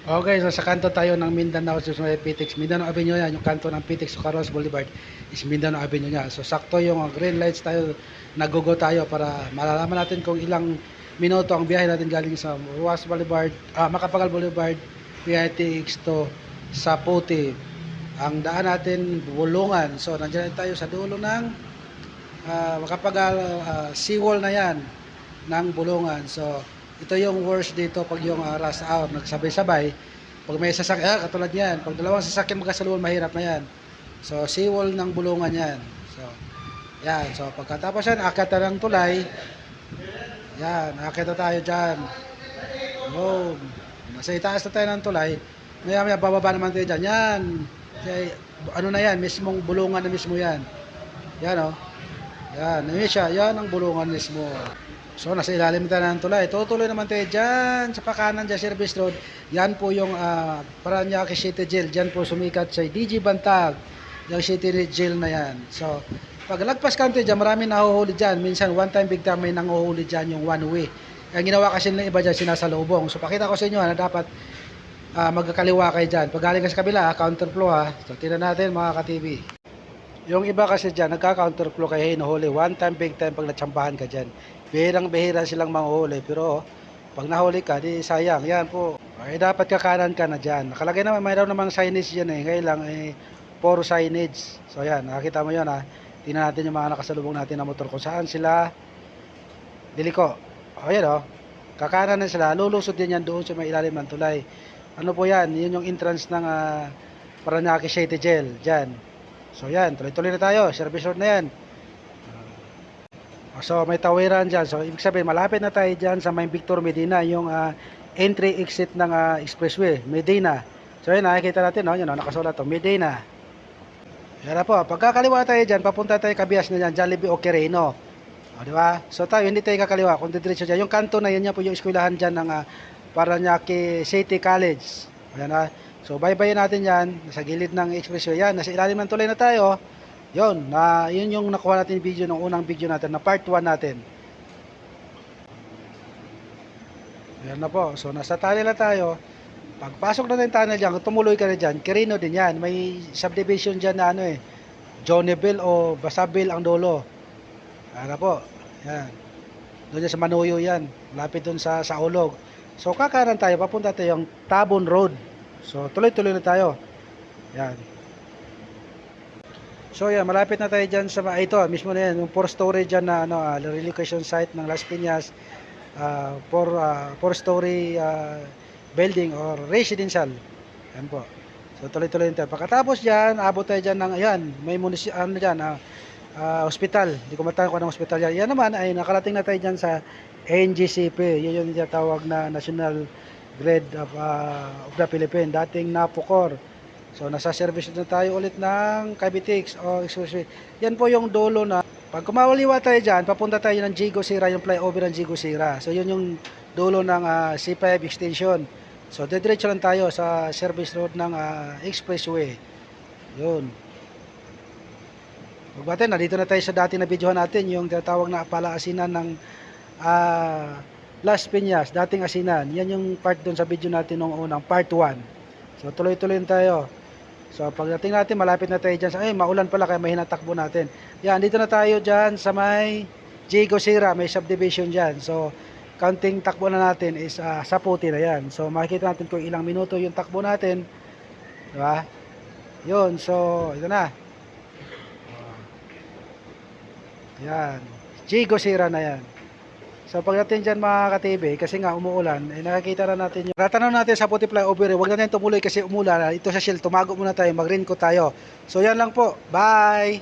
Okay, so sa kanto tayo ng Mindanao, so sa may PTX, Mindanao Avenue yan, yung kanto ng PTX Carlos Boulevard is Mindanao Avenue niya. So sakto yung green lights tayo, nagugo tayo para malalaman natin kung ilang minuto ang biyahe natin galing sa Ruas Boulevard, Macapagal Boulevard, PITX to Saputi. Ang daan natin, Bulungan. So nandiyan tayo sa dulo ng Macapagal seawall na yan ng Bulungan. So ito yung worst dito pag yung rush hour nagsabay-sabay. Pag may sasakyan, katulad yan. Pag dalawang sasakyan magkasalubong, mahirap na yan. So, seawall ng Bulungan yan. So, yan. So, pagkatapos yan, akit na ng tulay. Yan, akit na tayo dyan. Boom. Nasa itaas na tayo ng tulay. Maya-maya, bababa naman tayo dyan. Yan. Kaya, ano na yan, mismong Bulungan na mismo yan. Yan, oh. Yan, yun siya. Yan ang Bulungan mismo. So, nasa ilalim tayo ng tulay. Tutuloy naman tayo dyan sa pakanan dyan, Service Road. Yan po yung Paranaque City Jail. Dyan po sumikat sa DG Bantag. Yung City Jail na yan. So, pag lagpas ka tayo dyan, marami nahuhuli dyan. Minsan, one time, big time, may nanguhuli dyan yung one way. Ang ginawa kasi nila iba dyan, sinasalubong. So, pakita ko sa inyo na dapat magkakaliwa kayo dyan. Pag galing ka sa kabila, counterflow ha. So, tingnan natin mga ka-TV. Yung iba kasi dyan, nagka-counterflow kayo hinuhuli. One time, big time, pag natsambahan ka dyan. Bihirang-bihira silang manghuli. Pero, pag nahuli ka, di sayang. Yan po. Ay, dapat kakanan ka na dyan. Nakalagay naman, mayroon namang signage dyan eh. Ngayon lang, puro signage. So, yan. Nakakita mo yun ha. Tingnan natin yung mga nakasalubong natin na motor. Kung saan sila diliko. O, yan o. Kakanan na sila. Lulusot din yan doon sa may ilalim ng tulay. Ano po yan? Yun yung entrance ng Paranaque City Jail. Dyan. So yan, tuloy-tuloy na tayo. Service road na yan. So may tawiran dyan. So ibig sabihin, malapit na tayo dyan sa may Victor Medina. Yung entry-exit ng expressway. Medina. So yun, nakikita natin, no? Yun, no? Nakasulat to. Medina. Yan na po. Pagkakaliwa tayo dyan, papunta tayo Kabias na dyan. Jollibee o Quirino. O, di ba? So tayo, hindi tayo kakaliwa. Kung diretso dyan. Yung kanto na yun, yan po yung eskwelahan dyan ng Paranaque City College. Ayan na. So, baybayin natin yan, sa gilid ng expressway yan, nasa ilalim ng tulay na tayo, yun yung nakuha natin video ng unang video natin, na part 1 natin. Yan na po, so nasa tunnel na tayo, pagpasok na ng tunnel dyan, kung tumuloy ka na dyan, Quirino din yan, may subdivision dyan na Johnnyville o Basaville ang dulo. Yan na po, yan. Doon sa Manuyo yan, lapit doon sa Ulog. So, kakanan tayo, papunta tayo yung Tabon Road. So, tuloy-tuloy na tayo. Yan. So, yan. Malapit na tayo dyan sa, ito, mismo na yan. Yung 4-story dyan na, relocation site ng Las Piñas. 4-story building or residential. Yan po. So, tuloy-tuloy na tayo. Pagkatapos dyan, abot tayo dyan ng, ayan, may hospital. Hindi ko matawag kung anong hospital yan. Yan naman, ay nakarating na tayo dyan sa NGCP. Yun yung tinatawag na National Grade of the Philippines, dating Napocor. So nasa service na tayo ulit ng Cavitex o excuse me. Yan po yung dulo na pag kumawaliwa tayo dyan, papunta tayo ng Jigo Sira, yung flyover ng Jigo Sira. So yun yung dulo ng C5 extension. So diretso lang tayo sa service road ng expressway. Yun. Pagbatin, nandito na tayo sa dati na videohan natin, yung tinatawag na palaasinan ng Las Piñas, dating asinan. Yan yung part doon sa video natin nung unang, part 1. So, tuloy-tuloy tayo. So, pagdating natin, malapit na tayo dyan. Maulan pala, kaya mahina takbo natin. Yan, dito na tayo dyan sa may Jigo Sira, may subdivision dyan. So, counting takbo na natin is Saputi na yan. So, makikita natin kung ilang minuto yung takbo natin. Diba? Yun, so, ito na. Yan. Jigo Sira na yan. So pagdating dyan mga ka-TV, kasi nga umuulan, nakakita na natin yung tatanaw natin sa puti flyover. Huwag na tayo tumuloy kasi umulan. Ito sa Shell, tumago muna tayo, mag-raincoat tayo. So yan lang po. Bye!